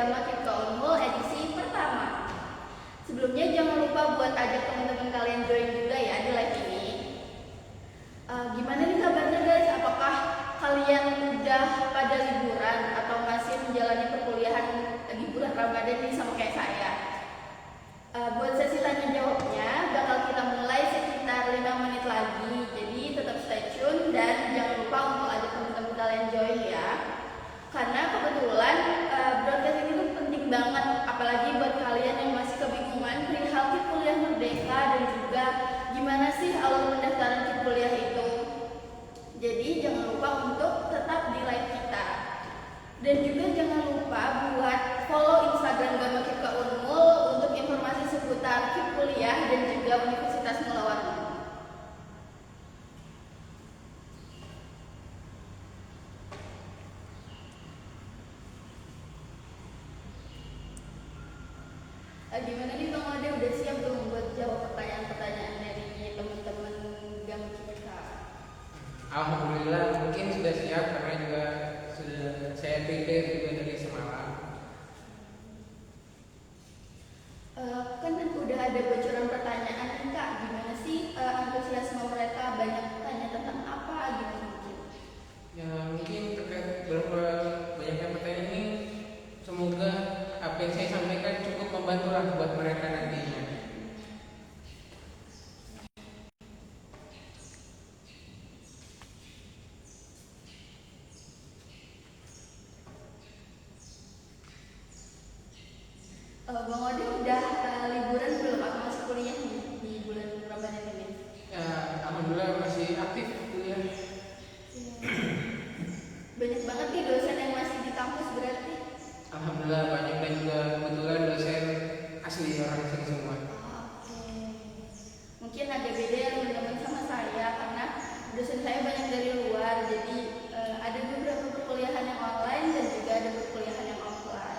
Gama Kipka Unmul edisi pertama. Sebelumnya jangan lupa buat ajak teman-teman kalian join juga ya di live ini. Gimana nih kabarnya guys? Apakah kalian udah pada liburan atau masih menjalani perkuliahan di bulan Ramadan ini sama kayak saya? Buat sesi tanya jawabnya bakal kita mulai sekitar 5 menit lagi. Jadi tetap stay tune dan jangan lupa untuk ajak teman-teman kalian join ya. Karena kebetulan broadcast ini tuh penting banget, apalagi buat kalian yang masih kebingungan perihal KIP Kuliah Merdeka dan juga gimana sih alur pendaftaran KIP Kuliah itu. Jadi jangan lupa untuk tetap di live kita. Dan juga jangan lupa buat follow Instagram Gama Kipka Unmul untuk informasi seputar KIP Kuliah dan juga Universitas Mula Warni. Gimana nih Bang Ode, udah siap belum buat jawab pertanyaan-pertanyaan dari teman-teman Gama Kipka? Alhamdulillah mungkin sudah siap karena juga sudah saya prepare juga dari semalam. Kan udah ada bocoran pertanyaan nih Kak, gimana sih antusiasme mereka, banyak tanya tentang apa gitu mungkin? Ya mungkin terkait beberapa banyaknya pertanyaan ini, semoga apa yang saya sampaikan cukup membantu lah buat mereka nantinya. Bang Ode udah liburan belum atau masih kuliah nih di bulan Ramadan ini? Ya, alhamdulillah masih aktif kuliah. Banyak banget nih dosen yang masih di kampus berarti. Alhamdulillah banyak dan juga kebetulan dosen asli orang sini semua. Oke. Mungkin ada beda ya teman-teman sama saya karena dosen saya banyak dari luar, jadi ada beberapa perkuliahan yang online dan juga ada perkuliahan yang offline.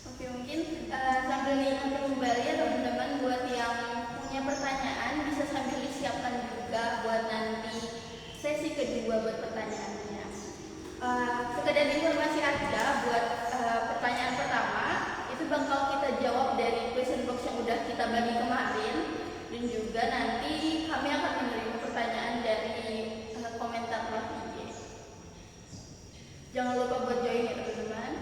Oke, mungkin sambil diingatkan kembali ya teman-teman, buat yang punya pertanyaan bisa sambil disiapkan juga buat nanti sesi kedua buat pertanyaannya. Sekedar informasi aja buat pertanyaan pertama itu bakal kita jawab dari question box yang udah kita bagi kemarin, dan juga nanti kami akan menerima pertanyaan dari komentar live IG. Jangan lupa buat join ya teman-teman.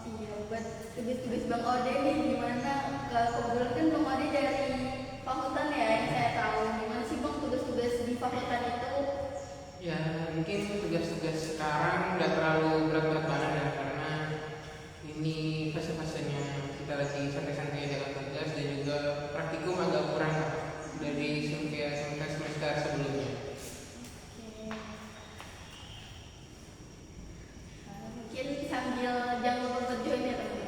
Iya, buat tugas-tugas Bang Ode nih gimana? Kebetulan kan Bang Ode dari fakultas ya yang saya tahu. Gimana sih Bang tugas-tugas di fakultas itu? Ya mungkin tugas-tugas sekarang nggak terlalu berat-berat banget ya, karena ini fase-fasenya kita lagi santai-santai dalam tugas dan juga praktikum agak kurang dari semester sebelumnya. Mungkin sambil jangan lupa buat join ya teman-teman.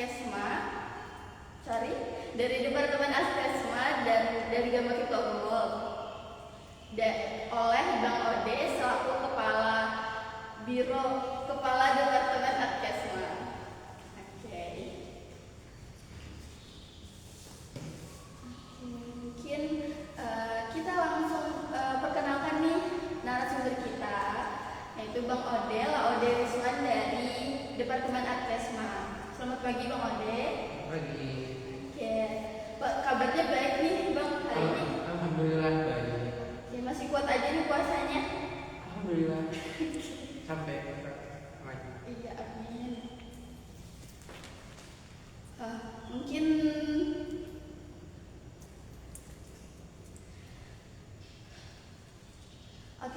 Askesma, sorry, dari Departemen Askesma dan dari Gama Cipta Unggul oleh Bang Ode selaku Kepala Departemen Askesma. Oke. Mungkin kita langsung perkenalkan nih narasumber kita, yaitu Bang Ode, Laode Rizwan dari Departemen Askesma. Selamat pagi Bang Ode. Pagi. Oke, kabarnya baik nih Bang hari ini? Alhamdulillah baik. Oke, masih kuat aja nih puasanya? Alhamdulillah. Sampai Iya, amin. Mungkin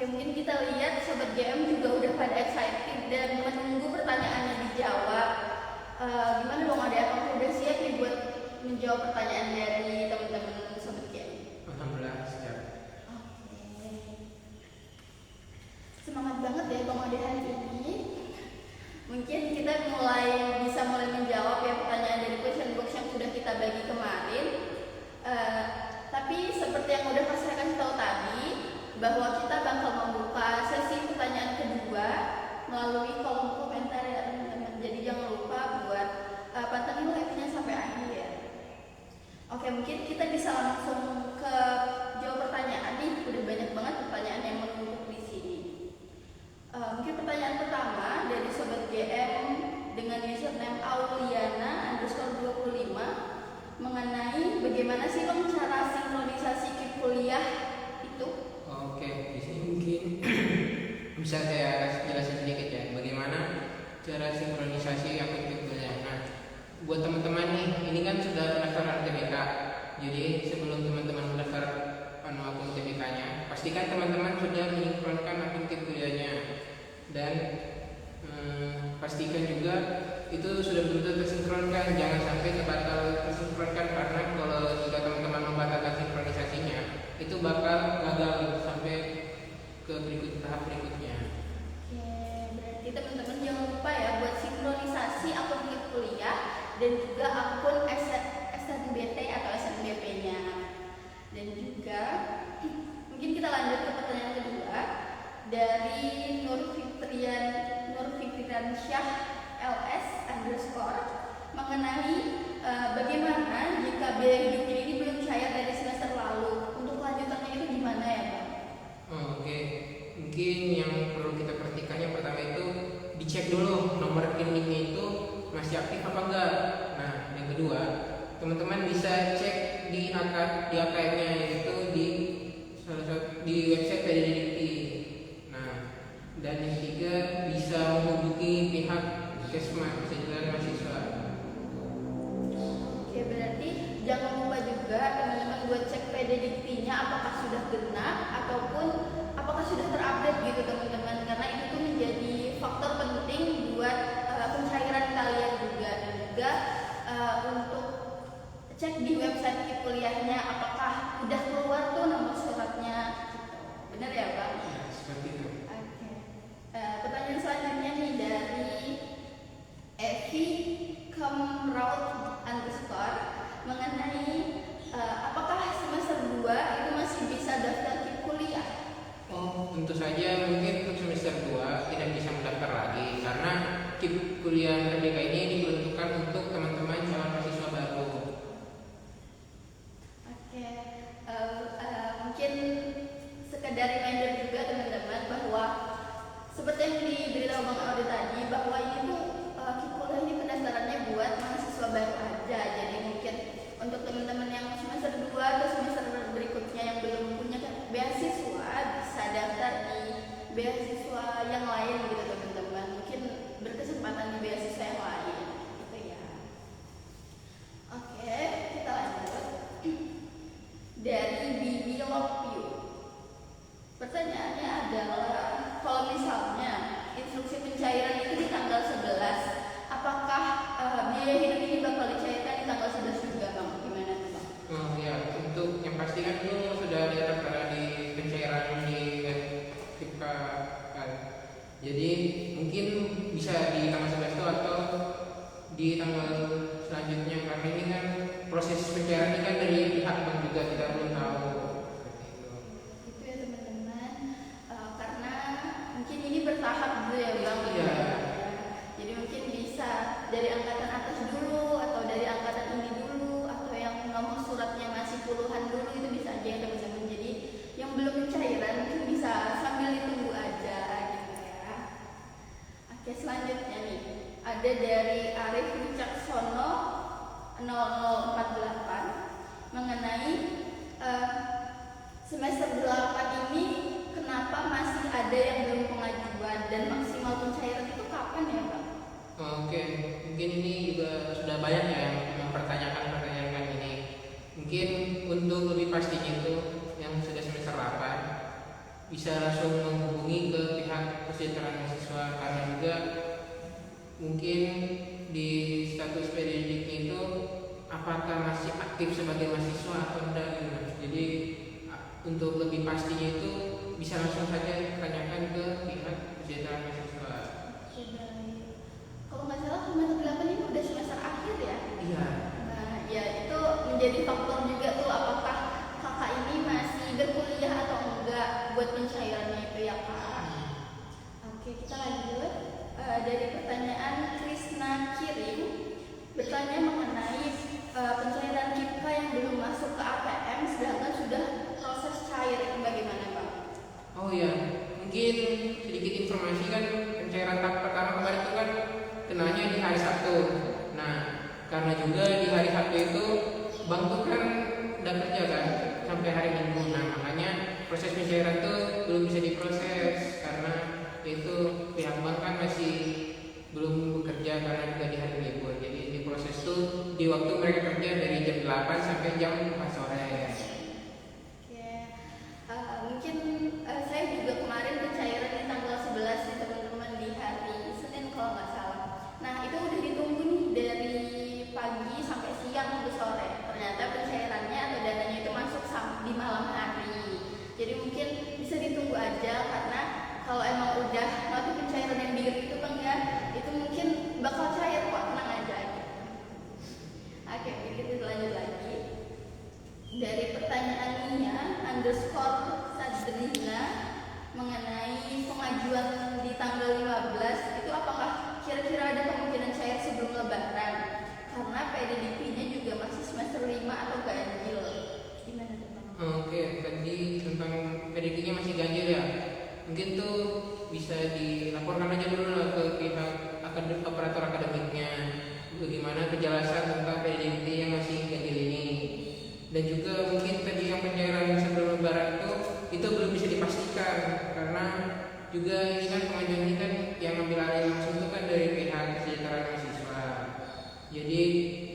mungkin kita lihat Sobat GM juga udah pada excited dan menunggu pertanyaannya dijawab. Gimana Bang Ade? Apakah udah siap nih buat menjawab pertanyaan dari teman-teman Sobat GM? Alhamdulillah siap. Oke. Semangat banget ya Bang Ade hari ini. Mungkin kita bisa mulai menjawab ya pertanyaan dari question box yang sudah kita bagi kemarin. Tapi seperti yang udah saya kasih tahu tadi, bahwa kita bakal membuka sesi pertanyaan kedua melalui kolom komentar ya teman-teman. Jadi jangan lupa buat pantengin live-nya sampai akhir. Oke, mungkin kita bisa langsung ke jawab pertanyaan nih. Udah banyak banget pertanyaan yang menumpuk di sini. Mungkin pertanyaan pertama dari Sobat GM dengan username Auliana_25 mengenai bagaimana sih Bang cara sinkronisasi KIP kuliah itu? Oke, di sini mungkin bisa saya jelasin sedikit ya, bagaimana cara sinkronisasi akun KIP kuliah. Nah, buat teman-teman nih, ini kan sudah pendaftaran UTBK. Jadi sebelum teman-teman mendaftar akun UTBK-nya, pastikan teman-teman sudah menyinkronkan akun KIP kuliahnya dan pastikan juga itu sudah betul-betul tersinkronkan. Jangan sampai terbatal tersinkronkan, karena kalau jika teman-teman membatalkan sinkronisasinya, itu bakal gagal sampai ke tahap berikutnya. Oke, berarti teman-teman jangan lupa ya buat sinkronisasi akun KIP kuliah dan juga akun SNBT atau SNBP-nya. Dan juga mungkin kita lanjut ke pertanyaan kedua dari Nur Fitrian Syah LS _ mengenai bagaimana jika biaya hidupnya ini belum cair dari semester lalu, untuk kelanjutannya itu gimana ya Bang? Oke, mungkin yang perlu kita perhatikan yang pertama itu dicek dulu nomor rekeningnya itu masih aktif apa enggak. Nah, yang kedua, teman-teman bisa cek di AKM-nya, yaitu di website PDDikti. Nah, dan yang ketiga bisa menghubungi pihak Kesma, Kesejahteraan Mahasiswa. Oke, berarti jangan lupa juga teman-teman buat cek PDDikti-nya apakah sudah genap ataupun apakah sudah terupdate gitu teman-teman, karena itu tuh menjadi faktor penting buat pencairan kalian juga. Dan juga untuk cek di website KIP kuliahnya apakah udah keluar tuh nomor suratnya gitu. Benar ya Bang? Ya, seperti itu. Oke. Pertanyaan selanjutnya nih dari Evi __ mengenai apakah semester 2 itu masih bisa daftar KIP kuliah? Oh, tentu saja mungkin untuk semester 2 tidak bisa mendaftar lagi, karena KIP kuliah UTBK ini diperuntukkan untuk teman-teman calon mahasiswa baru. Oke, mungkin sekedar reminder juga teman-teman bahwa seperti yang diberitahu Bang Ode tadi, bahwa ini tuh KIP kuliah ini pendaftarannya buat mahasiswa baru aja. Jadi mungkin untuk teman-teman yang semester 2 atau semester berikutnya yang belum punya beasiswa bisa daftar di beasiswa yang lain gitu teman-teman. Mungkin berkesempatan di beasiswa yang lain gitu ya. Oke, kita lanjut. Dari Bibi Love You, pertanyaannya adalah kalau misalnya instruksi pencairan itu di tanggal 11, apakah biaya hidup ini bakal dicairkan di tanggal 11 juga Bang? Gimana tuh Bang? Oh ya, untuk yang pasti kan itu sudah tertera di pencairan di KIPK. Jadi mungkin bisa di tanggal 11 itu atau di tanggal pencairan ini kan dari pihak bank juga, kita belum tahu seperti itu. Itu ya teman-teman. Karena mungkin ini bertahap dulu ya bang. Iya. Jadi mungkin bisa dari angkatan atas dulu atau dari angkatan ini dulu atau yang nomor suratnya masih puluhan dulu, itu bisa aja ya teman-teman. Jadi yang belum pencairan mungkin bisa sambil ditunggu aja gitu ya. Oke, selanjutnya nih ada dari Arif Wicaksono 0048 mengenai semester 8 ini kenapa masih ada yang belum pengajuan dan maksimal pencairan itu kapan ya Bang? Oke, mungkin ini juga sudah banyak ya yang mempertanyakan pertanyaan ini. Mungkin untuk lebih pastinya itu yang sudah semester 8 bisa langsung menghubungi ke pihak kesejahteraan mahasiswa, karena juga mungkin di status pendidiknya itu apakah masih aktif sebagai mahasiswa atau tidak gitu. Jadi untuk lebih pastinya itu bisa langsung saja tanyakan ke pihak kesejahteraan mahasiswa. Kalau nggak salah semester 8 ini udah semester akhir ya? Iya. Nah, ya itu menjadi faktor juga tuh, apakah kakak ini masih berkuliah atau enggak buat pencairannya itu ya kak. Oke, kita lanjut. Dari pertanyaan Krisna Kirim bertanya mengenai pencairan KIPKA yang belum masuk ke ATM sedangkan sudah proses cair, itu bagaimana Pak? Oh iya, mungkin sedikit informasi kan, pencairan tahap pertama kemarin itu kan kenanya di hari Sabtu. Nah, karena juga di hari Sabtu itu bank tuh kan udah kerja kan sampai hari Minggu. Nah, makanya proses pencairan tuh belum bisa diproses karena itu pihak bank kan masih belum bekerja karena juga di hari libur. Jadi diproses tuh di waktu mereka kerja dari jam 8 sampai jam 4 sore. Mungkin saya juga kemarin pencairan di tanggal 11 nih teman-teman, di hari Senin kalau nggak salah. Nah itu udah ditunggu nih dari pagi sampai siang sampai sore. Ternyata pencairannya atau dananya itu masuk di malam hari. Jadi mungkin bisa ditunggu aja, karena kalau emang udah mati pencairan yang biru itu bang ya, itu mungkin bakal cair kok, tenang aja gitu. Oke, kita lanjut lagi. Dari pertanyaan Nia _ Sadrina mengenai pengajuan di tanggal 15 itu apakah kira-kira ada kemungkinan cair sebelum lebaran, karena PDDP-nya juga masih semester 5 atau ganjil. Gimana tuh Bang? Oke, tadi tentang PDP-nya masih ganjil ya. Mungkin tuh bisa dilaporkan aja dulu lah ke pihak operator akademiknya bagaimana kejelasan tentang PDP yang masih ganjil ini. Dan juga mungkin tadi yang pencairan sebelum lebaran itu belum bisa dipastikan, karena juga ini kan pengajuan ini kan yang ambil alih langsung itu kan dari pihak kesejahteraan mahasiswa. Jadi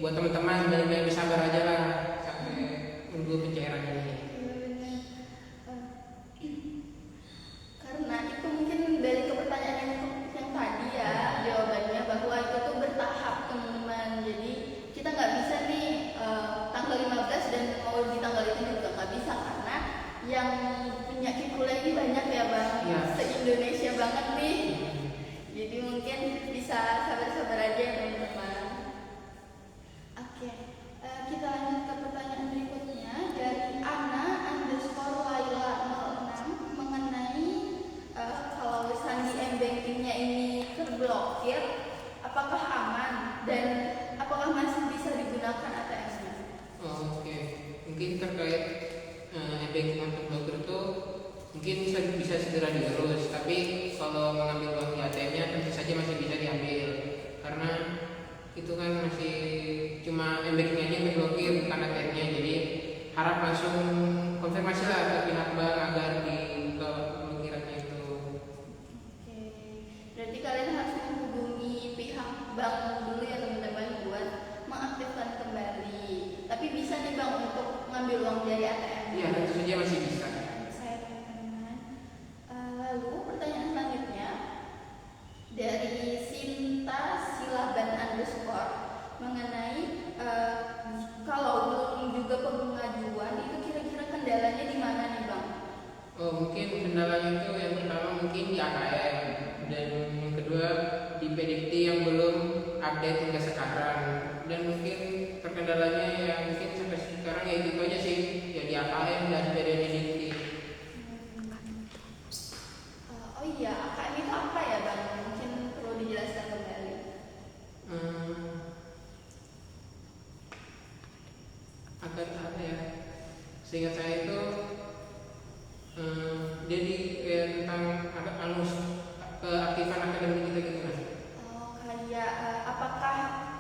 buat teman-teman banyak bersabar aja lah sampai menunggu pencairan ini. Karena itu mungkin dari ke pertanyaan yang tadi ya, jawabannya bahwa itu tuh bertahap teman-teman. Jadi kita nggak bisa nih tanggal 15 dan mau di tanggal itu juga nggak bisa, karena yang punya kuliah ini banyak ya bang, ya. Se-Indonesia banget nih. Jadi mungkin bisa sabar-sabar aja ya teman-teman. Oke, kita lanjut ke pertanyaan berikutnya dari Ana_Laila 06 mengenai kalau sandi m-bankingnya ini terblokir, apakah aman dan apakah masih bisa digunakan ATM-nya? Oke, mungkin terkait e-banking untuk blokir itu mungkin bisa segera diurus, tapi kalau mengambil uang di ATM-nya tentu saja masih bisa diambil, karena itu kan masih cuma e-banking aja yang diblokir bukan ATM-nya. Jadi harap langsung konfirmasi lah ke pihak bank agar dibuka pemblokirannya itu. Oke, berarti kalian harus menghubungi pihak bank dulu ya teman-teman buat mengaktifkan kembali. Tapi bisa nih bang untuk mengambil uang dari ATM? Iya, tentu saja masih bisa. Saya teman-teman. Lalu pertanyaan selanjutnya dari Sinta Silaban _ mengenai kalau belum juga pengajuan itu kira-kira kendalanya di mana nih bang? Oh, mungkin kendalanya itu yang pertama mungkin di AKM, dan yang kedua di PDT yang belum update hingga sekarang, dan mungkin terkendalanya yang mungkin sampai Seingat saya itu jadi kayak tentang keaktifan akademik kita gitu kan. Oh, kayak apakah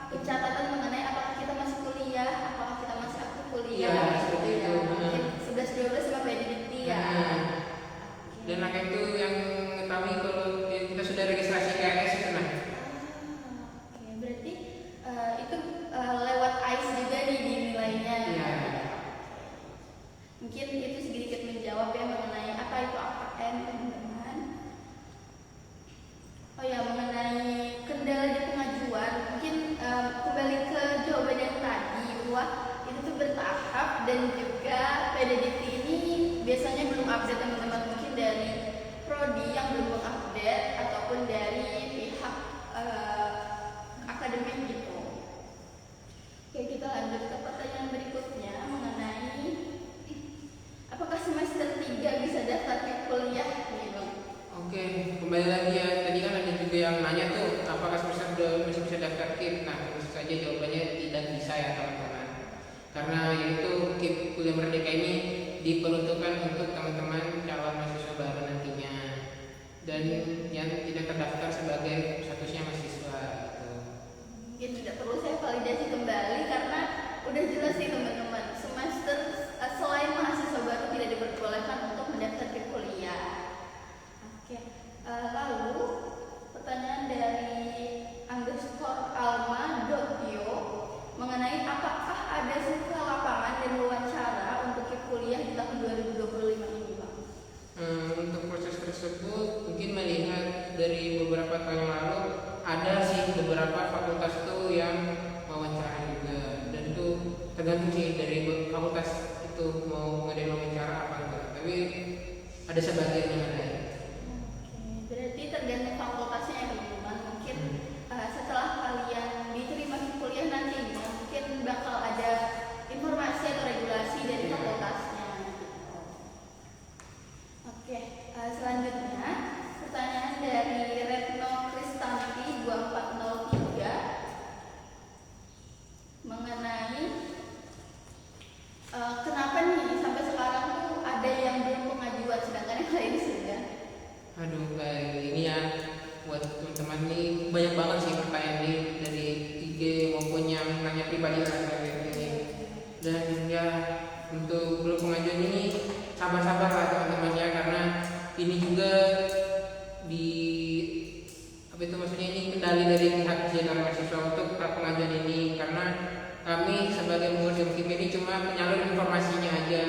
pencatatan mengenai apakah kita masih kuliah, apakah kita masih aktif kuliah, Iya, gitu seperti ya. itu. Mungkin 11-12 sama PDDT ya. Oke. Dan akhir itu yang mengetahui kalau ya, kita sudah registrasi KS itu nah. Oke, berarti itu lewat ICE juga nih dinilainya. Iya. Mungkin itu sedikit menjawab ya mengenai apa itu AKN, teman-teman. Oh ya, mengenai kendala di pengajuan, mungkin kembali ke jawaban yang tadi bahwa itu tuh bertahap dan juga PDDT ini biasanya belum update teman-teman, mungkin dari prodi yang belum mengupdate ataupun dari pihak akademik gitu. Oke, kita lanjut ke pertanyaan berikutnya mengenai apakah semester 3 bisa daftar ke kuliah nih Bang? Oke, kembali lagi ya. Tadi kan ada juga yang nanya tuh, apakah semester 2 masih bisa daftar KIP? Nah, tentu saja jawabannya tidak bisa ya teman-teman. Karena itu KIP Kuliah Merdeka ini diperuntukkan untuk teman-teman calon mahasiswa baru nantinya dan yang tidak terdaftar sebagai statusnya mahasiswa gitu. Mungkin tidak perlu saya validasi kembali karena udah jelas sih teman-teman, semester selain mahasiswa baru tidak diperbolehkan untuk mendaftar ke kuliah. Oke, lalu pertanyaan dari _alma.io mengenai apakah ada survei lapangan dan wawancara untuk ke kuliah di tahun 2025 ini Bang? Untuk proses tersebut mungkin melihat dari beberapa tahun yang lalu ada sih beberapa fakultas tuh yang wawancara juga, dan itu tergantung sih dari fakultas itu mau ngadain wawancara apa enggak, tapi ada sebagian yang ada. Oke, berarti tergantung fakultasnya ya teman-teman. Mungkin setelah kalian diterima di kuliah nantinya mungkin bakal ada informasi atau regulasi dari fakultasnya gitu. Oke, selanjutnya pertanyaan dari Retno Kristanti 2403 mengenai kenapa nih sampai sekarang tuh ada yang belum pengajuan sedangkan yang lain sudah. Aduh, kayak ini ya buat teman-teman nih banyak banget sih pertanyaan nih dari IG maupun yang nanya pribadi lah kayak ini. Dan ya untuk belum pengajuan ini sabar-sabar lah teman-teman ya, karena ini juga di apa itu maksudnya ini kendali dari pihak Jenderal Mahasiswa untuk pengajuan ini, karena kami sebagai pengurus FKIP ini cuma menyalur informasinya aja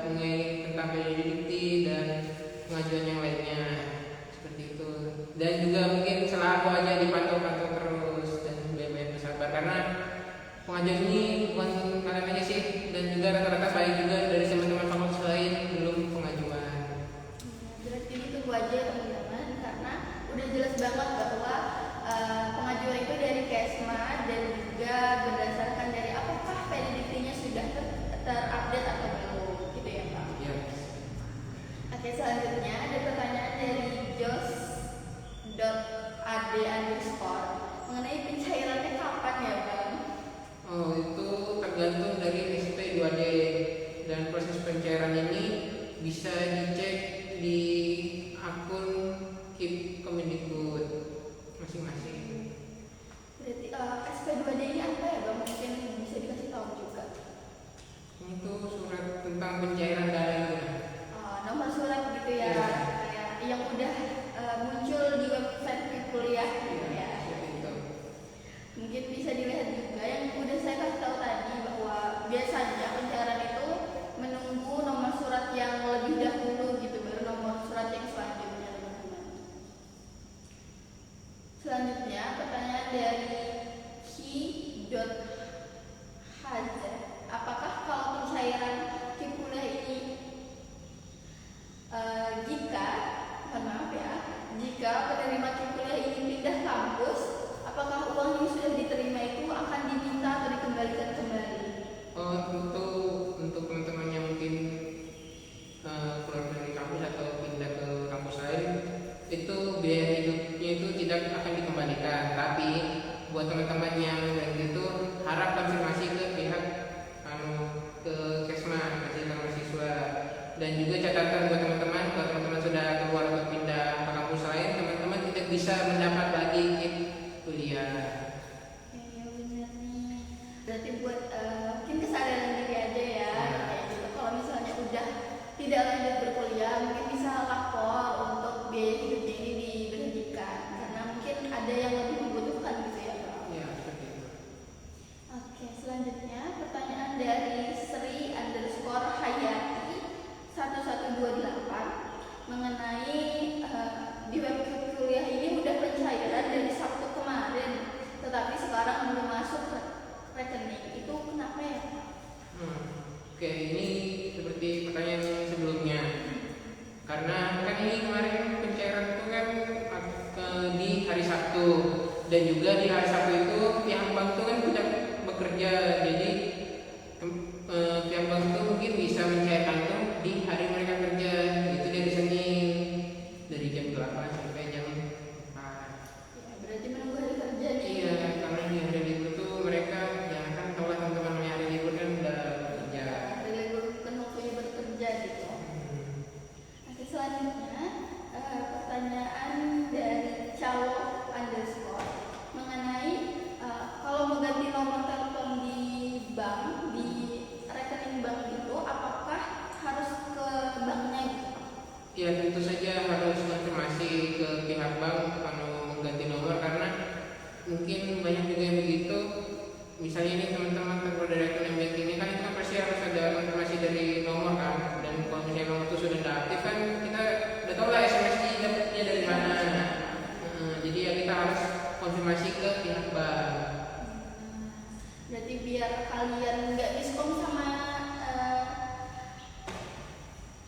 mengenai tentang PDDT dan pengajuan yang lainnya seperti itu. Dan juga mungkin selalu aja dipantau-pantau terus dan banyak bersabar, karena pengajuan ini bukan kalian aja sih, dan juga rata-rata baik juga dari teman-teman fakultas lain belum pengajuan. Berarti ditunggu aja teman-teman karena udah jelas banget bahwa pengajuan itu dari Kesma dan juga berdasarkan dari apakah PDDT-nya sudah terupdate atau belum gitu ya Pak. Ya. Oke, selanjutnya ada pertanyaan dari jos.ad_ mengenai pencairannya kapan ya Bang? Oh, itu tergantung dari SP2D, dan proses pencairan ini bisa dicek di akun KIP Kemendikbud masing-masing. Berarti SP2D ini apa ya Bang? Mungkin bisa dikasih tahu juga. Ini tuh surat tentang pencairan dana itu. Nomor surat gitu ya, Iya. kayak yang udah muncul di website kuliah gitu ya. Itu. Mungkin bisa dilihat juga yang udah saya kasih tahu tadi bahwa biasanya pencairan itu menunggu nomor surat yang lebih dahulu gitu baru nomor surat yang selanjutnya teman-teman. Selanjutnya kerja. Jadi tiap bank itu mungkin bisa mencairkan itu di hari mereka kerja, itu dari Senin dari jam 8 sampai jam 4. Ya, berarti menunggu hari kerja nih. Iya, karena di hari libur tuh mereka ya kan tahu lah teman-teman, namanya hari libur kan udah bekerja. Hari libur kan waktunya bekerja gitu. Oke, selanjutnya pertanyaan dari calo underscore mengenai kalau mau ganti nomor telepon di bank, di rekening bank itu, apakah harus ke banknya gitu? Ya tentu saja harus konfirmasi ke pihak bank kalau mengganti nomor, karena mungkin banyak juga yang begitu. Misalnya ini teman-teman kalau dari rekening banking ini kan itu kan pasti harus ada konfirmasi dari nomor kan, dan kalau misalnya nomor itu sudah tidak aktif kan kita udah tahu lah SMS-nya dapatnya dari mana. Jadi ya kita harus konfirmasi ke pihak bank. Berarti biar kalian nggak miskom sama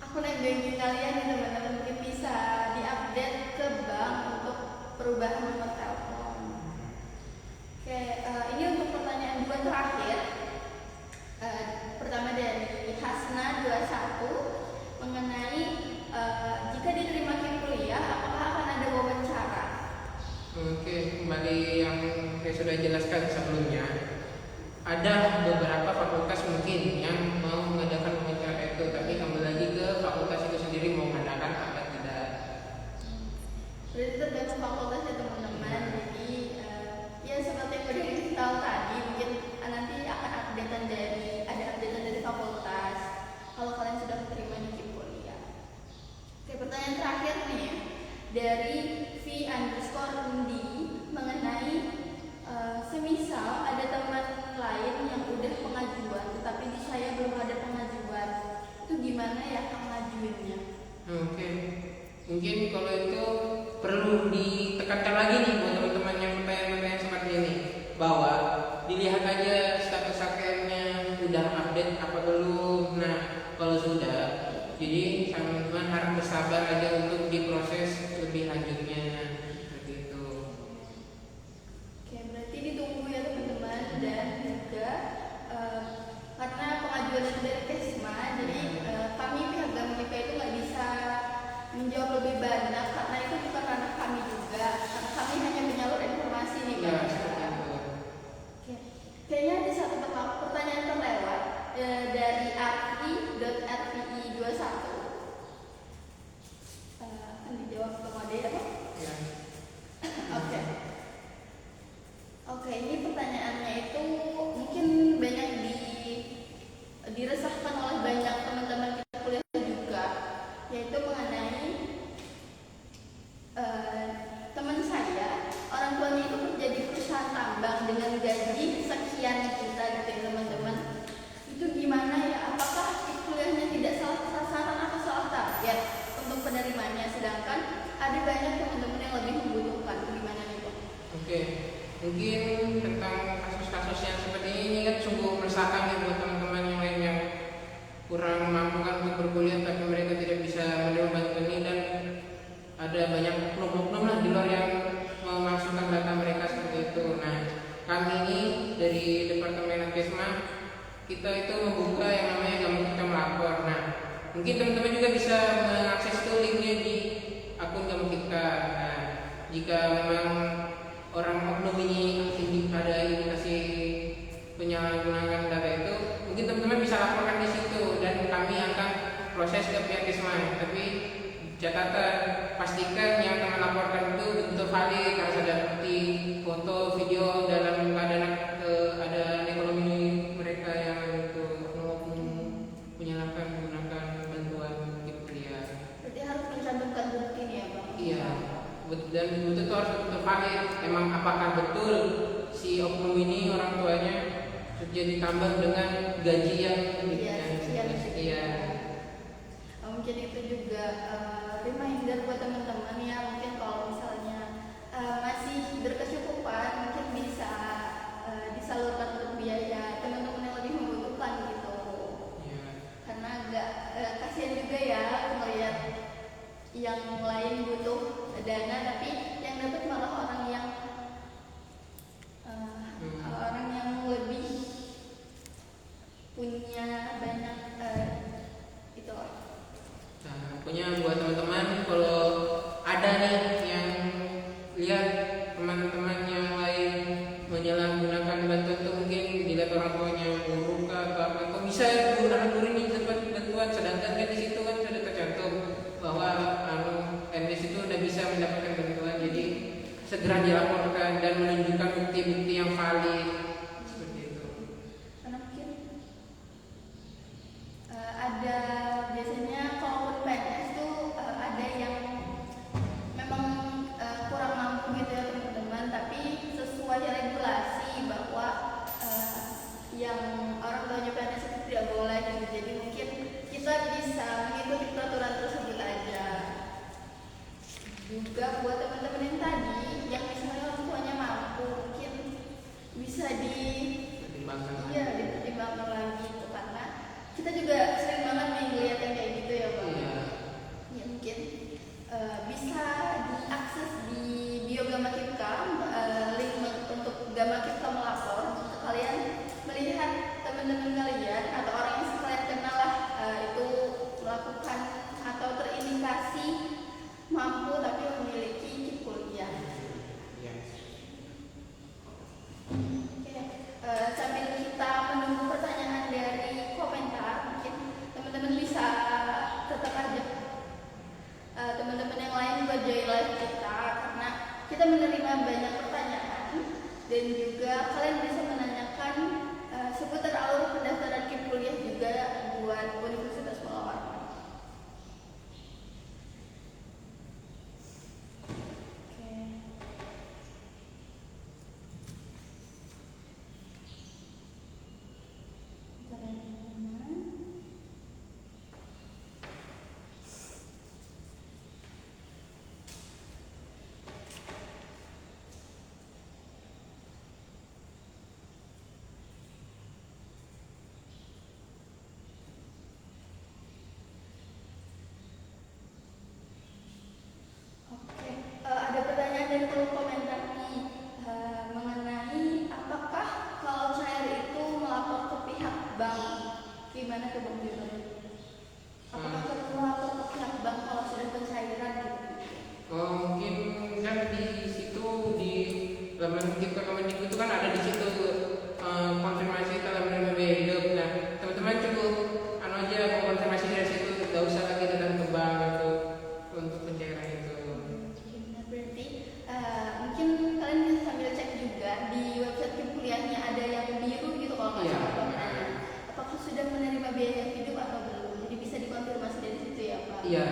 akun banking kalian ya teman-teman, mungkin bisa diupdate ke bank untuk perubahan nomor telepon. Oke, ini untuk pertanyaan dua terakhir. Pertama dari Hasna 21 mengenai jika diterima ke kuliah apakah akan ada wawancara? Oke, kembali yang saya sudah jelaskan sebelumnya, ada beberapa fakultas mungkin yang mau mengadakan wawancara itu, tapi kembali lagi ke fakultas itu sendiri mau mengadakan apa tidak. Berarti tergantung fakultas ya teman-teman. Jadi ya seperti yang udah kita tahu tadi, mungkin nanti akan ada updatean dari fakultas kalau kalian sudah terima di kuliah. Oke, pertanyaan terakhir nih ya, dari V_Undi mengenai semisal ada teman lain yang udah pengajuan tetapi di saya belum ada pengajuan, itu gimana ya pengajuannya? Oke, mungkin kalau itu perlu ditekankan lagi nih buat teman-teman yang pertanyaan-pertanyaan seperti ini, bahwa dilihat aja status AKM-nya udah update apa belum. Nah, kalau sudah, jadi teman-teman harus bersabar aja untuk diproses lebih lanjutnya seperti itu. Oke, berarti ditunggu ya teman-teman, dan juga karena pengajuan itu dari Kesma, jadi kami pihak Gamika itu nggak bisa menjawab lebih banyak karena itu bukan ranah kami juga, karena kami hanya menyalur informasi nih Ya, Kak. seperti itu. Oke. Kayaknya ada satu pertanyaan terlewat dari arti.rpi21. Kan dijawab kemode apa? Ya. Oke. Oke, ini pertanyaannya itu mungkin banyak diresahkan oleh banyak teman-teman kita kuliah juga, yaitu mengenai teman saya, orang tuanya itu kerja di perusahaan tambang dengan gaji sekian juta gitu ya teman-teman. Itu gimana ya? Apakah kuliahnya tidak salah sasaran atau salah target untuk penerimanya, sedangkan ada banyak teman-teman yang lebih membutuhkan? Gimana nih Bang? Oke, mungkin tentang kasus-kasus yang seperti ini kan sungguh meresahkan ya buat teman-teman yang lain yang kurang mampu kan untuk berkuliah tapi mereka tidak bisa menerima bantuan ini, dan ada banyak oknum-oknum lah di luar yang memasukkan data mereka seperti itu. Nah, kami ini dari Departemen Kesma kita itu membuka yang namanya Gampang Kita Melapor. Nah, mungkin teman-teman juga bisa mengakses itu linknya di akun Gampang Kita. Nah, jika memang orang oknum ini ada indikasi penyalahgunaan data itu, mungkin teman-teman bisa laporkan di situ dan kami akan proses ke pihak Kesma. Tapi catatan, pastikan yang teman laporkan itu betul valid, harus ada bukti foto, video dalam keadaan ada ekonomi mereka yang itu menyalahkan menggunakan bantuan kuliah. Berarti harus mencantumkan bukti nih ya Bang? Iya, dan betul itu harus betul valid. Emang apakah betul si oknum ini orang tuanya kerja di tambang dengan gaji yang sekian? Mungkin itu juga reminder buat teman-teman ya, mungkin kalau misalnya masih berkecukupan mungkin bisa disalurkan untuk biaya teman-teman yang lebih membutuhkan gitu. Ya. Karena agak kasihan juga ya melihat yang lain butuh dana tapi yang dapat malah orang yang lebih ngeliat orang tuanya buruk atau apa, kok bisa anak guru ini dapat bantuan, sedangkan kan di situ kan sudah tercantum bahwa NS itu udah bisa mendapatkan bantuan. Jadi segera dilaporkan dan menunjukkan bukti-bukti yang valid seperti itu. Karena mungkin ada biasanya kalau PNS itu ada yang memang kurang mampu gitu ya teman-teman, tapi sesuai regulasi bahwa yang orang tuanya PNS itu tidak boleh gitu. Jadi mungkin kita bisa mengikuti peraturan tersebut aja. Juga buat teman-teman yang tadi yang misalnya orang tuanya mampu, mungkin bisa Pertimbangkan. iya dipertimbangkan lagi itu, karena kita juga sering banget nih ngeliat yang kayak gitu ya Bang. Iya. Ya mungkin bisa diakses di bio Gama Kipka, link untuk Gama Kipka melapor. Kalian melihat teman-teman kalian atau orang yang kalian kenal lah itu melakukan atau terindikasi mampu tapi memiliki chip kuliah. Iya. Oke, sambil kita menunggu pertanyaan dari komentar, mungkin teman-teman bisa tetap aja teman-teman yang lain juga join live kita, karena kita menerima banyak pertanyaan dan juga kalian bisa menanyakan seputar alur pendaftaran KIP kuliah juga buat Universitas Mula Warman. Oke. Oke, ada pertanyaan dari kolom komentar nih mengenai apakah kalau cair itu melapor ke pihak bank, gimana tuh Bang Bima? Apakah perlu melapor ke pihak bank kalau sudah pencairan gitu? Mungkin kan di situ di laman kita Kemendikbud itu kan ada di situ konfirmasi telah menerima biaya hidup. Nah, teman-teman cukup aja konfirmasi dari situ, tidak usah lagi datang ke bank gitu untuk pencairan itu. Nah, berarti mungkin kalian bisa sambil cek juga di website KIP kuliahnya ada yang biru gitu kalau nggak salah komentarnya. Apakah sudah menerima biaya hidup atau belum? Jadi bisa dikonfirmasi dari situ ya Pak. Iya.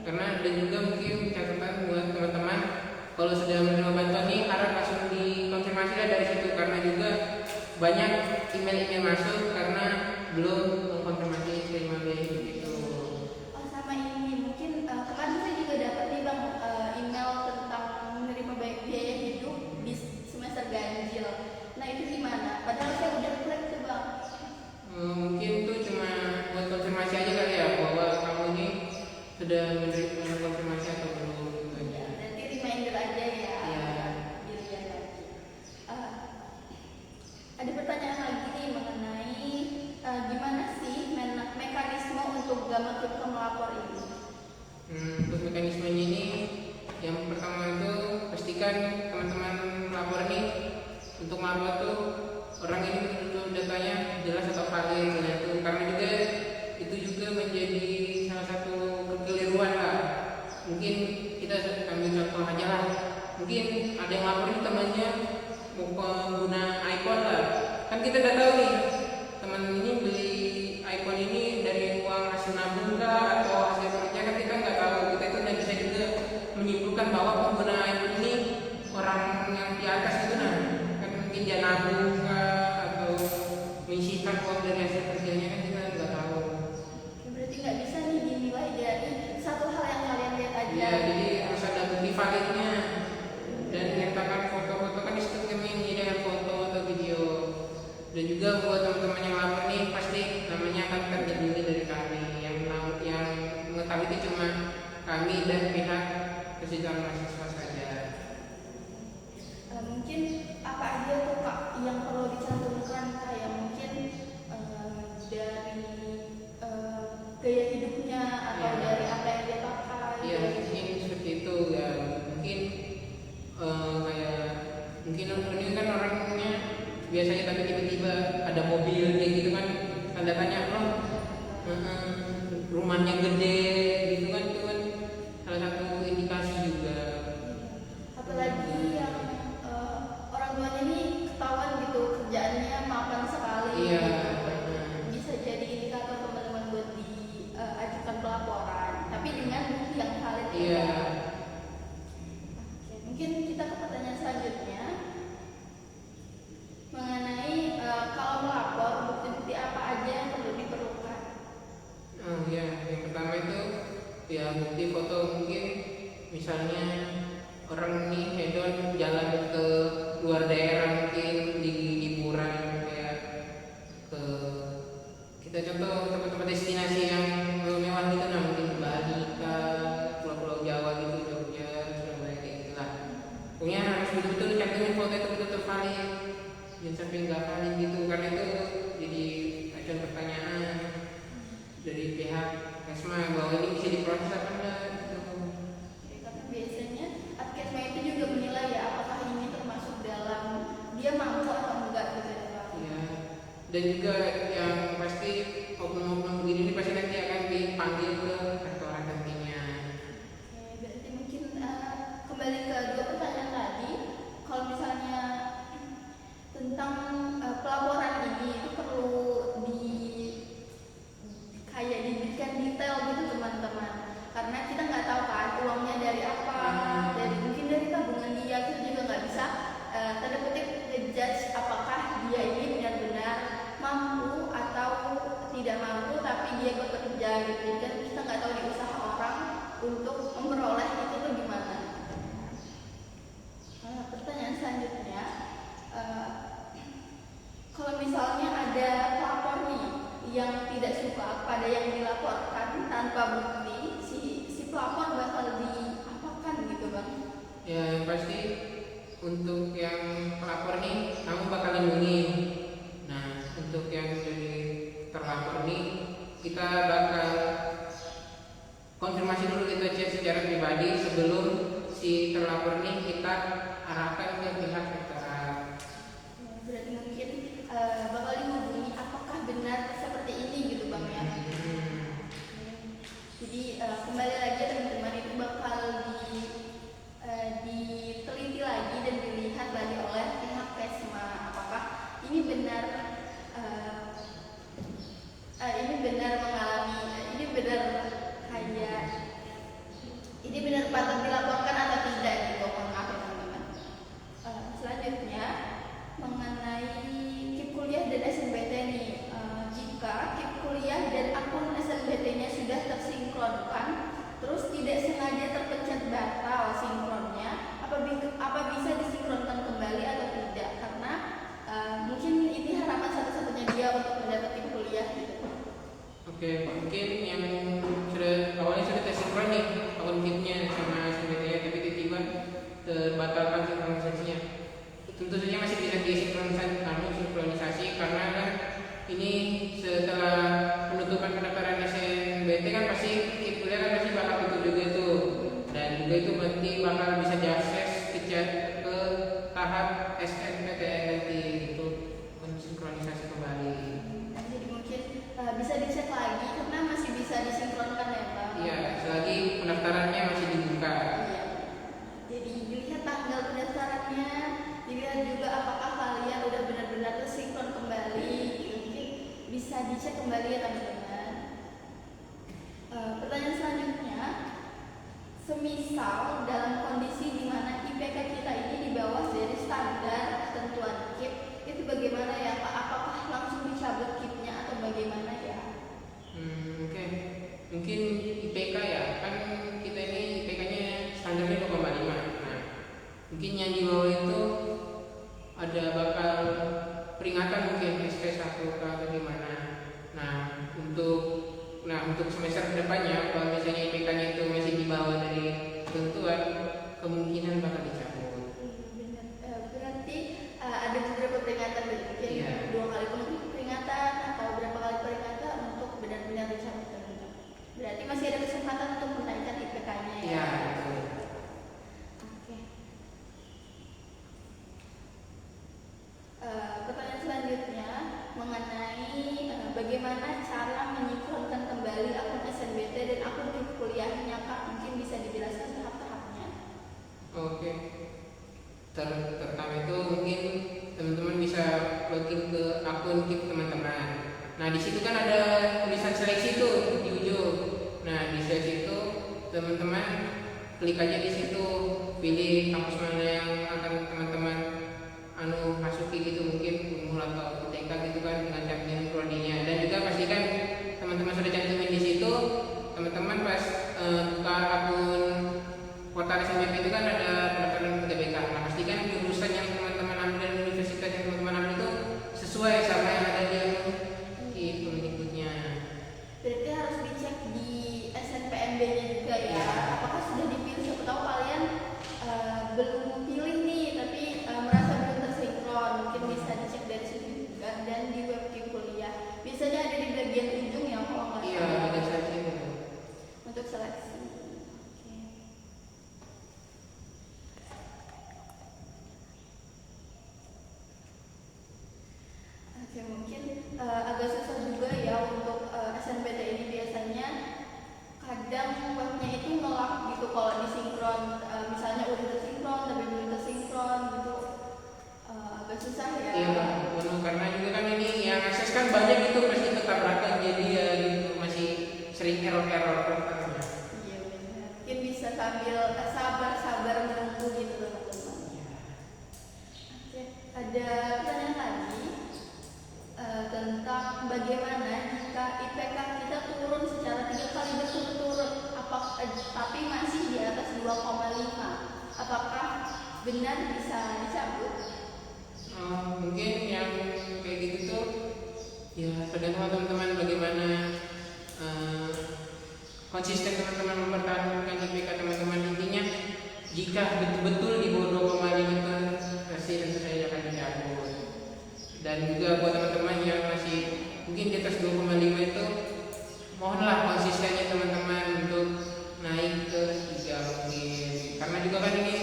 Karena dan juga mungkin catatan buat teman-teman kalau sudah menerima bantuan ini harus langsung dikonfirmasi dari situ, karena juga banyak email-email masuk karena belum mengkonfirmasi terima biaya hidup itu. Oh, sama ini mungkin kemarin saya juga dapat nih Bang email tentang menerima biaya hidup di semester ganjil. Nah itu gimana? Padahal saya udah klik tuh Bang. Mungkin itu cuma buat konfirmasi aja kali ya bahwa kamu ini sudah menerima konfirmasi atau belum gitu aja. Nanti reminder aja ya. Iya. Dilihat lagi. Ada pertanyaan lagi nih mengenai gimana sih mekanisme untuk Gama Kipka melapor ini? Untuk mekanismenya ini yang pertama itu pastikan teman-teman melapor nih, untuk melapor tuh orang ini betul datanya jelas atau valid. Nah itu karena juga itu juga menjadi salah satu kekeliruan lah. Mungkin kita ambil contoh aja lah, mungkin ada yang laporin temannya mau pengguna iPhone lah, kan kita udah tahu nih teman ini beli iPhone ini dari uang hasil nabung kah atau hasil kerja, kan kita nggak tahu. Kita itu nggak bisa juga menyimpulkan bahwa pengguna iPhone ini orang yang di atas itu, nah kan mungkin dia nabung kah atau menyisihkan uang dari hasil kerjanya, kan kita nggak tahu. Oke, berarti nggak bisa nih dinilai dari satu hal yang kalian lihat aja. Ya, jadi harus ada bukti validnya dan menyertakan foto-foto, kan disitu kami menyediakan foto atau video. Dan juga buat teman-teman yang lapor nih pasti namanya akan terdiri dari kami yang mengetahui itu cuma kami dan pihak kesejahteraan mahasiswa saja. Mungkin apa aja tuh Pak yang perlu dicantumkan, kayak mungkin dari gaya hidupnya atau Ya. dari apa yang dia pakai. Iya, mungkin seperti itu ya. Mungkin kayak mungkin ini kan orangnya biasanya tapi tiba-tiba ada mobil kayak gitu kan, tanda tanya oh rumahnya gede gitu kan, itu kan salah satu indikasi juga. Apalagi yang orang tuanya nih ketahuan gitu kerjaannya mapan sekali. Iya. Bisa jadi indikator teman-teman buat diajukan pelaporan, tapi dengan bukti yang valid. Iya. Oke, mungkin kita ke pertanyaan selanjutnya mengenai kalau melapor bukti-bukti apa aja yang perlu diperlukan. Oh ya, yang pertama itu ya bukti foto, mungkin misalnya orang nih hedon jalan ke luar daerah, mungkin di liburan kayak ke kita contoh tempat-tempat destinasi yang mewah gitu, nah mungkin ke Bali, ke pulau-pulau Jawa gitu, Jogja, Surabaya kayak gitulah. Pokoknya harus betul-betul cantumin foto itu betul-betul valid, jangan sampai nggak valid gitu, karena itu jadi acuan pertanyaan dari pihak Kesma bahwa ini bisa diproses apa enggak gitu. Karena biasanya Adkesma itu juga menilai ya apakah ini termasuk dalam dia mampu atau enggak gitu ya Pak. Iya. Dan juga yang pasti oknum-oknum begini ini pasti nanti akan dipanggil ke rektorat nantinya. Oke, berarti mungkin kembali ke dua pertanyaan tadi, kalau misalnya tentang pelaporan ini itu perlu kayak diberikan detail gitu teman-teman, karena kita nggak tahu kan uangnya dari apa, dari mungkin dari tabungan dia, kita juga nggak bisa tanda kutip ngejudge apakah dia ini benar-benar mampu atau tidak mampu tapi dia bekerja gitu. Jadi kan kita nggak tahu di usaha orang untuk memperoleh itu tuh gimana. Pertanyaan selanjutnya, kalau misalnya ada pelapor nih yang tidak suka pada yang dilaporkan tanpa bukti, si pelapor bakal diapakan gitu bang? Ya yang pasti untuk yang pelapor nih kamu bakal lindungin. Nah untuk yang dari terlapor nih kita bakal konfirmasi dulu, kita cek secara pribadi sebelum si terlapor nih kita arahkan ke pihak rektorat. Berarti mungkin bakal dihubungi apakah benar seperti ini gitu bang ya. Jadi kembali lagi teman-teman, itu bakal diteliti lagi dan dilihat lagi oleh pihak Kesma apakah ini benar mengalami ini benar kayak ini benar patut dilaporkan atau tidak gitu maaf ya teman-teman. Selanjutnya mengenai KIP kuliah dan SNBT nih, jika KIP kuliah dan akun SNBT-nya sudah tersinkronkan terus tidak sengaja terpencet batal sinkronnya, apa bisa disinkronkan kembali atau tidak, karena mungkin ini harapan satu-satunya dia untuk mendapatkan kuliah gitu. Oke, mungkin yang awalnya sudah tersinkron nih akun KIP-nya sama SNBT-nya, tapi tiba-tiba terbatalkan sinkronisasinya. Tentu saja masih bisa disinkronisasi karena kan ini setelah penutupan pendaftaran SNBT kan pasti KIP kuliah kan pasti bakal tutup juga tuh, dan juga itu berarti bakal bisa diakses ke tahap SNPTN nanti itu mensinkronisasi kembali. Jadi mungkin bisa dicek lagi karena masih bisa disinkronkan ya Pak. Iya, selagi pendaftarannya masih dibuka. Iya. Jadi dilihat tanggal pendaftarannya, dilihat juga apakah kalian udah benar-benar tersinkron kembali. Mungkin bisa dicek kembali ya teman-teman. Pertanyaan selanjutnya, semisal dalam kondisi di mana IPK kita ini di bawah dari standar ketentuan KIP, itu bagaimana ya Pak? Apakah langsung dicabut KIP-nya atau bagaimana ya? Oke. Mungkin IPK ya, kan kita ini IPK-nya standarnya 2,5. Nah, mungkin yang di bawah itu ada bakal peringatan mungkin SP1 atau gimana. Nah, untuk semester kedepannya kalau misalnya IPK-nya itu masih di bawah dari ketentuan, kemungkinan bakal dicabut. Berarti ada beberapa peringatan, mungkin Iya. 2 kali peringatan atau berapa kali peringatan untuk benar-benar dicabut. Berarti masih ada kesempatan untuk menaikkan IPK-nya ya. Iya, betul. Oke. Pertanyaan selanjutnya bagaimana cara menyinkronkan kembali akun SNBT dan akun KIP kuliahnya Kak? Mungkin bisa dijelaskan tahap-tahapnya. Oke. Terutama itu mungkin teman-teman bisa login ke akun KIP teman-teman. Nah di situ kan ada tulisan seleksi tuh di ujung. Nah di seleksi itu teman-teman klik aja di situ, pilih kampus mana yang akan teman-teman masuki gitu, mungkin Unmul atau UTK gitu kan, dengan cantumin prodinya. Dan juga pastikan teman-teman sudah cantumin di situ, teman-teman pas buka akun portal SNBP itu kan ada pendaftaran UTBK. Nah pastikan jurusan yang teman-teman ambil dan universitas yang teman-teman ambil itu sesuai sama yang ada di Kemendikbudnya. Berarti harus dicek di SNPMB-nya juga ya. Apakah sudah dipilih? Siapa tahu kalian belum pilih nih, tapi merasa belum tersinkron. Mungkin bisa dicek dari situ juga, dan di web KIP kuliah. Biasanya ada di bagian ujung ya kalau nggak Iya, salah. ada seleksi itu. Untuk seleksi. Oke. Oke, mungkin agak susah juga ya untuk SNPT ini. Biasanya kadang webnya itu ngelak gitu kalau disinkron. Misalnya udah tersinkron tapi belum tersinkron gitu. Agak susah ya. Iya, benar, karena juga kan ini yang akses kan banyak itu, pasti ketabrakan, jadi ya gitu masih sering error-error. Iya benar. Mungkin bisa sambil sabar-sabar menunggu gitu teman-teman. Oke, ada pertanyaan lagi tentang bagaimana jika IPK kita turun secara 3 kali berturut-turut, tapi masih di atas 2,5, apakah benar bisa dicabut? Mungkin yang kayak gitu tuh ya tergantung teman-teman bagaimana konsisten teman-teman mempertahankan IPK teman-teman. Intinya jika betul-betul di bawah 2,5 itu pasti tentu saja akan dicabut. Dan juga buat teman-teman yang masih mungkin di atas 2,5 itu, mohonlah konsistennya teman-teman untuk naik ke 3 mungkin. Karena juga kan ini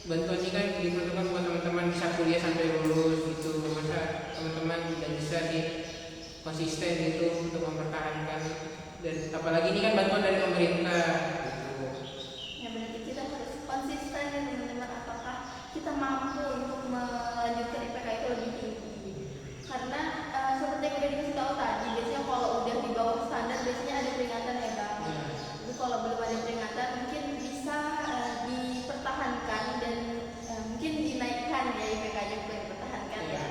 bantuan ini kan diperuntukkan buat teman-teman bisa kuliah sampai lulus gitu. Masa teman-teman tidak bisa sih konsisten gitu untuk mempertahankan, dan apalagi ini kan bantuan dari pemerintah gitu. Ya berarti kita harus konsisten ya teman-teman, apakah kita mampu untuk melanjutkan IPK itu lebih tinggi. Karena seperti yang udah dikasih tahu tadi, biasanya kalau udah di bawah standar biasanya ada peringatan ya Bang. Jadi kalau belum ada peringatan mungkin bisa dipertahankan dan mungkin dinaikkan ya IPK-nya, bukan dipertahankan ya.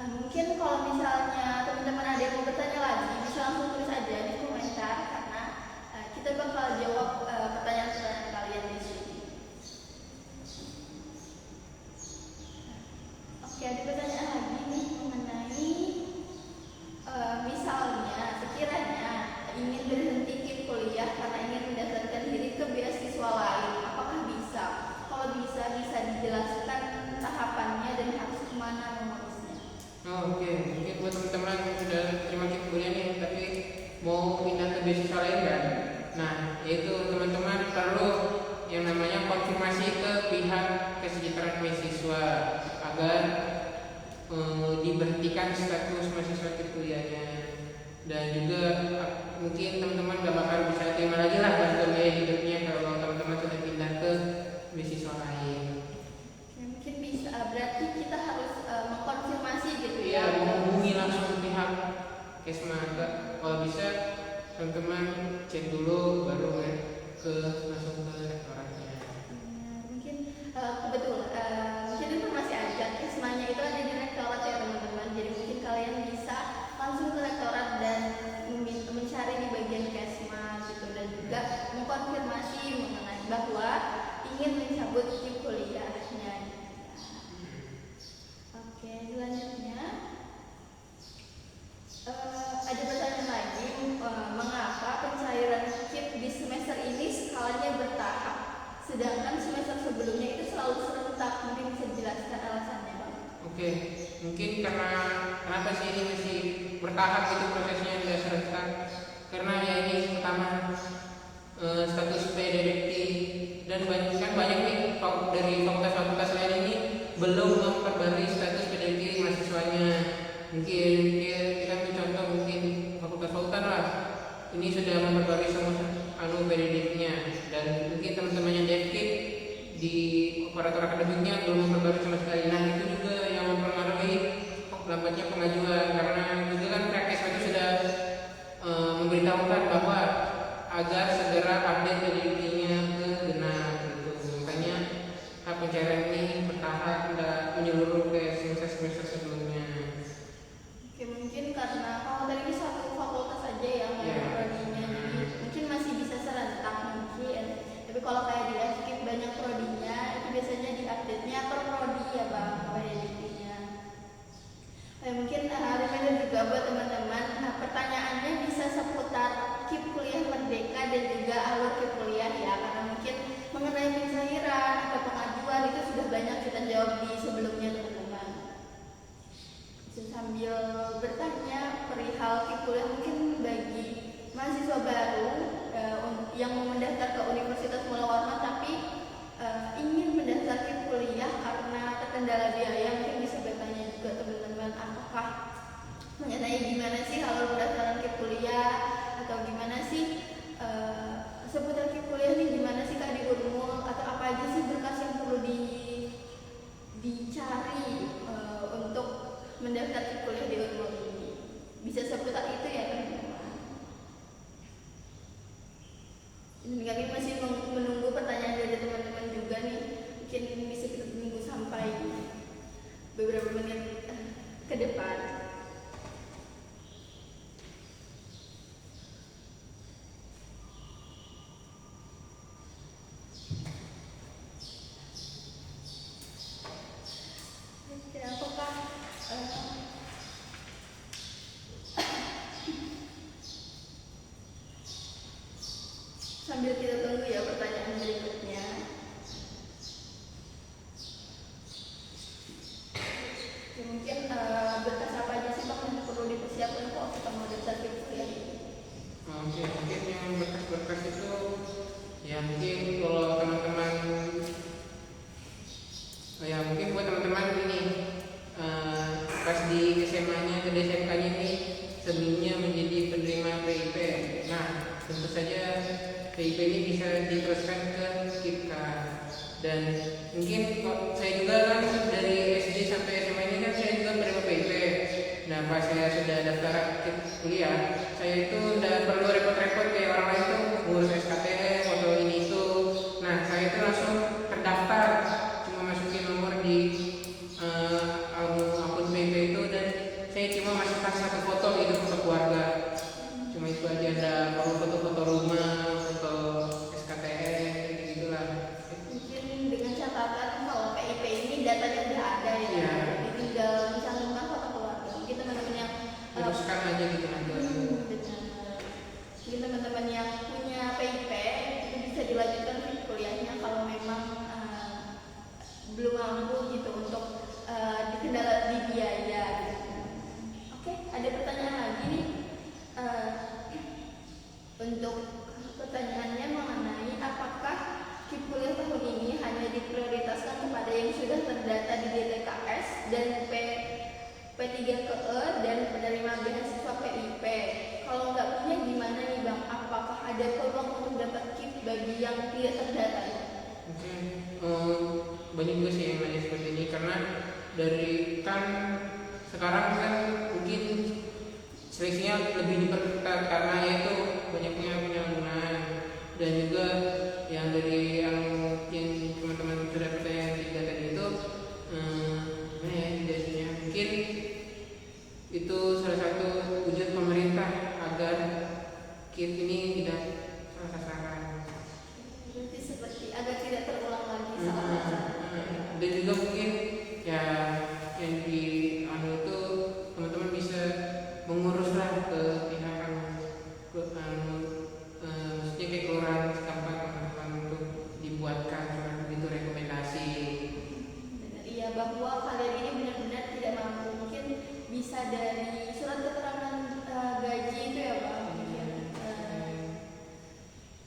Mungkin kalau misalnya teman-teman ada yang mau bertanya lagi, bisa langsung tulis aja di komentar, karena kita bakal jawab pertanyaan-pertanyaan kalian di sini. Oke, ada pertanyaan lagi nih mengenai misalnya sekiranya ingin berhenti KIP kuliah karena ingin mendaftarkan diri ke beasiswa lain, apakah bisa? Kalau bisa dijelaskan tahapannya dan harus kemana mengurusnya? Oke, mungkin buat teman-teman yang sudah terima KIP kuliah nih tapi mau pindah ke beasiswa lain kan? Nah, yaitu teman-teman perlu yang namanya konfirmasi ke pihak kesejahteraan mahasiswa agar diberhentikan status mahasiswa KIP kuliahnya. Dan juga mungkin teman-teman gak bakal bisa terima lagi lah bantuan biaya hidupnya kalau teman-teman sudah pindah ke beasiswa lain. Mungkin bisa, berarti kita harus mengkonfirmasi gitu ya. Iya, menghubungi langsung pihak Kesma. Kalau bisa teman-teman cek dulu baru langsung ke rektoratnya. Mungkin mungkin informasi aja, Kesmanya itu ada di rektorat ya teman-teman. Jadi mungkin kalian bisa langsung ke rektorat dan mencari di bagian Kesma gitu, dan juga mengkonfirmasi mengenai bahwa ingin mencabut KIP kuliahnya. Oke, selanjutnya ada pertanyaan lagi, mengapa pencairan KIP di semester ini skalanya bertahap, sedangkan semester sebelumnya itu selalu serentak? Mungkin bisa dijelaskan alasannya Bang? Oke, mungkin karena kenapa sih ini masih bertahap itu prosesnya tidak serentak? Karena ya ini pertama status PDDT, dan banyak nih dari fakultas-fakultas lain ini belum memperbarui status PDDT mahasiswanya. perihal KIP kuliah mungkin bagi mahasiswa baru yang mau mendaftar ke Universitas Mula Warman tapi ingin mendaftar KIP kuliah karena terkendala biaya, mungkin bisa bertanya juga teman-teman apakah mengenai gimana sih alur pendaftaran KIP kuliah atau gimana sih seputar KIP kuliah ini, gimana sih Kak di Unmul, atau apa aja sih berkas yang perlu dicari untuk mendaftar KIP kuliah di Unmul ini. Bisa seputar itu ya teman-teman. Ini kami masih menunggu pertanyaan dari teman-teman juga nih. Mungkin bisa kita tunggu sampai beberapa menit ke depan. Apakah sambil kita tunggu ya pertanyaan berikutnya. Ya, mungkin berkas apa aja sih Bang yang perlu dipersiapkan kalau kita mau daftar KIP kuliah ini? Oke, mungkin yang berkas-berkas itu ya mungkin kalau teman-teman mungkin buat teman-teman ini pas di SMA-nya atau di SMK-nya ini sebelumnya menjadi penerima PIP. Nah, tentu saja PIP ini bisa diteruskan ke KIPK. Dan mungkin saya juga kan dari SD sampai SMA ini kan saya juga menerima PIP. Nah, pas saya sudah daftar KIP kuliah, saya itu udah perlu repot-repot kayak orang lain tuh ngurus SKTM atau ini itu. Nah, saya itu langsung terdaftar, cuma masukin nomor di akun PIP itu, dan saya cuma masukkan satu foto gitu, foto keluarga. Cuma itu aja, ada perlu foto-foto rumah, foto SKTM, gitu gitulah. Mungkin dengan catatan kalau PIP ini datanya udah ada ya, Iya. jadi tinggal mencantumkan foto keluarga. Mungkin teman-teman yang Teruskan aja gitu nanti. benar. Mungkin teman-teman yang punya PIP itu bisa dilanjutkan ke kuliahnya kalau memang belum mampu gitu untuk dikendala di biaya gitu. Oke, ada pertanyaan lagi nih. Untuk pertanyaannya mengenai apakah KIP kuliah tahun ini hanya diprioritaskan kepada yang sudah terdata di DTKS dan P3KE dan penerima beasiswa PIP. Kalau nggak punya gimana nih Bang? Apakah ada peluang untuk dapat KIP bagi yang tidak terdata? Oke, banyak juga sih yang nanya seperti ini, karena dari kan sekarang kan mungkin seleksinya lebih diperketat karena yaitu banyaknya penyalahgunaan, dan juga yang dari yang teman-teman sudah pertanyaan tiga tadi itu gimana ya jadinya, mungkin itu salah satu wujud pemerintah agar KIP ini tidak salah sasaran. Berarti seperti agar tidak terulang lagi salah sasaran. Dan juga mungkin ya yang di itu teman-teman bisa menguruslah ke pihak maksudnya kayak kelurahan setempat teman-teman untuk dibuatkan surat begitu rekomendasi. Benar, iya, bahwa kalian ini benar-benar tidak mampu, mungkin bisa dari surat keterangan gaji itu ya Pak.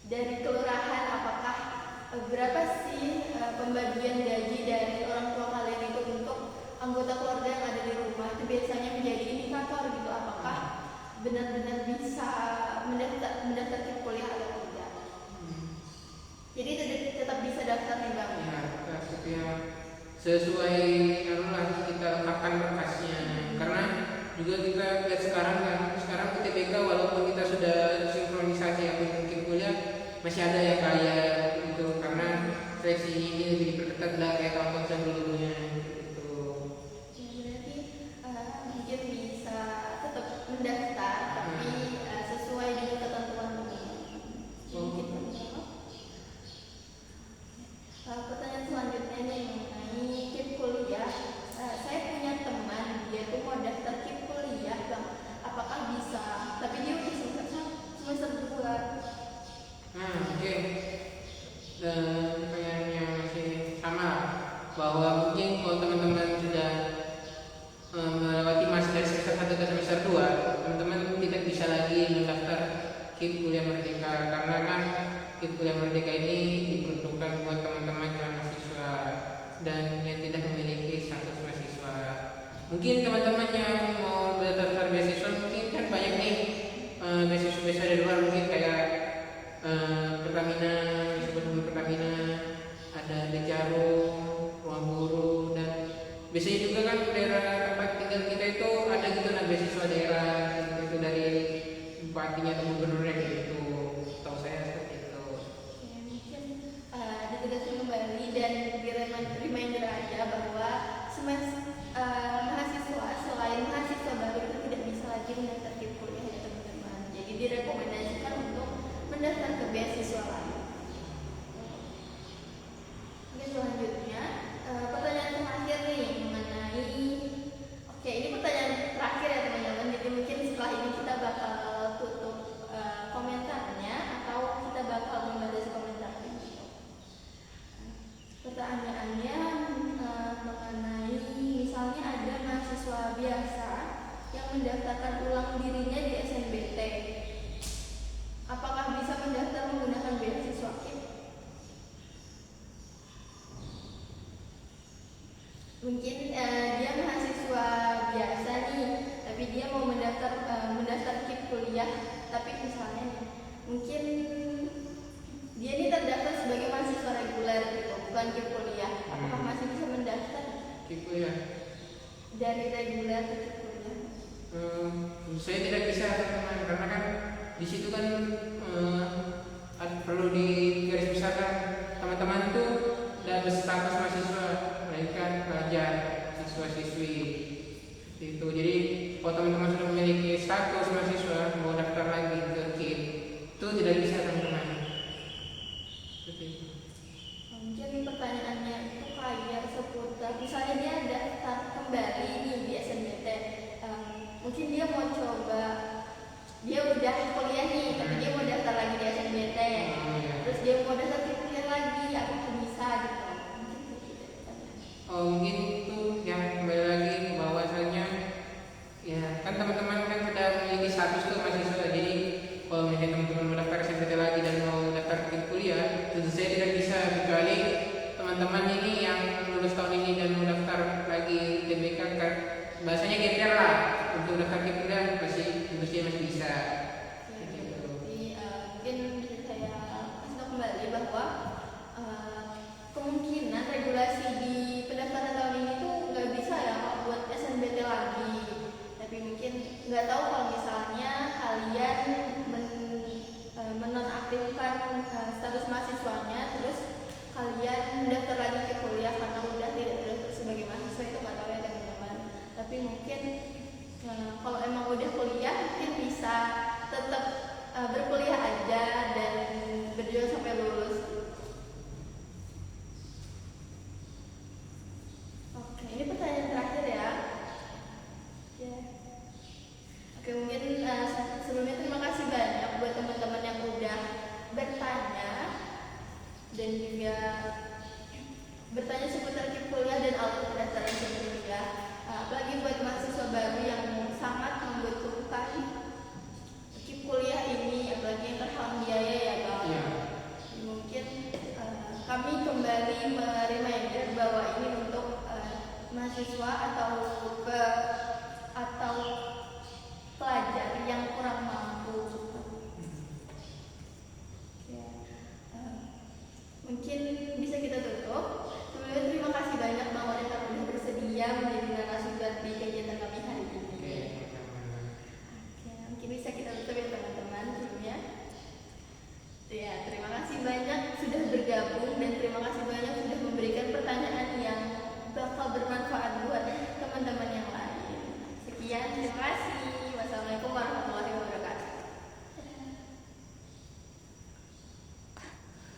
Dari kelurahan apakah berapa sih pembagian gaji dari orang tua kalian itu untuk anggota keluarga yang ada di rumah, itu biasanya menjadi indikator gitu apakah benar-benar bisa mendaftar KIP kuliah atau tidak. Jadi tetap bisa daftar nih Bang. Ya, ya sesuai lah kita letakkan berkasnya, karena juga kita lihat sekarang UTBK walaupun kita sudah sinkronisasi akun KIP kuliah masih ada yang kaya gitu, karena seleksi ini lebih diperketat lah kayak tahun sebelumnya gitu. Ya, berarti mungkin bisa tetap mendaftar tapi sesuai dengan ketentuan teman-teman. Pertanyaan selanjutnya nih mengenai KIP kuliah. Saya punya teman mungkin teman-teman yang mau daftar beasiswa mungkin kan banyak nih beasiswa dari luar, mungkin kayak Pertamina, sebelum Pertamina ada Jarum, Ruang Guru, dan biasanya juga kan daerah tempat tinggal kita itu ada gitu nah beasiswa daerah itu dari bupatinya atau gubernurnya gitu. Tahu saya seperti itu. Ya, mungkin ditegaskan kembali dan reminder aja bahwa mahasiswa selain mahasiswa baru itu tidak bisa lagi mendaftar ke kuliah ya teman-teman. Jadi direkomendasikan untuk mendaftar ke beasiswa lain. Oke, selanjutnya pertanyaan terakhir nih mengenai, oke ini pertanyaan terakhir ya teman-teman. Jadi mungkin setelah ini kita bakal tutup komentarnya atau kita bakal membalas komentarnya. Pertanyaannya mengenai misalnya ada mahasiswa biasa yang mendaftarkan ulang dirinya di SNBT, apakah bisa mendaftar menggunakan beasiswa KIP? Mungkin dia mahasiswa biasa nih, tapi dia mau mendaftar KIP kuliah, tapi misalnya nih, mungkin dia ini terdaftar sebagai mahasiswa reguler gitu, bukan KIP kuliah. Apakah masih bisa mendaftar KIP kuliah dari reguler ke KIP kuliah? Saya tidak bisa teman-teman, karena kan di situ kan perlu digarisbesarkan teman-teman tuh dan status mahasiswa, mereka pelajar, siswa-siswi itu. Jadi kalau teman-teman sudah memiliki status mahasiswa mau daftar lagi ke KIP itu tidak bisa teman-teman. Seperti itu. Mungkin pertanyaannya itu kayak seputar misalnya dia daftar kembali nih di SNBT, mungkin dia mau coba, dia udah kuliah nih tapi dia mau daftar lagi di SNBT, terus dia mau daftar di kuliah lagi, apakah bisa gitu? Mungkin itu yang kembali lagi ke bahwasanya ya kan teman-teman kan sudah memiliki status tuh mahasiswa. Jadi kalau misalnya teman-teman mau daftar SNBT lagi dan mau daftar ke kuliah, tentu saja tidak bisa, kecuali teman-teman ini yang lulus tahun ini dan mau daftar lagi TBK kan bahasanya GPR lah, untuk daftar ke kuliah masih tentu saja masih bisa. Mungkin bisa saya kasih tahu kembali bahwa kemungkinan regulasi di pendaftaran tahun ini tuh nggak bisa ya Pak, buat SNBT lagi. Tapi mungkin nggak tahu kalau misalnya kalian menonaktifkan status mahasiswanya, terus kalian mendaftar lagi ke kuliah karena udah tidak terdaftar sebagai mahasiswa, itu nggak tahu ya teman-teman. Tapi mungkin kalau emang udah kuliah mungkin bisa tetap berkuliah aja dan berjuang sampai lulus.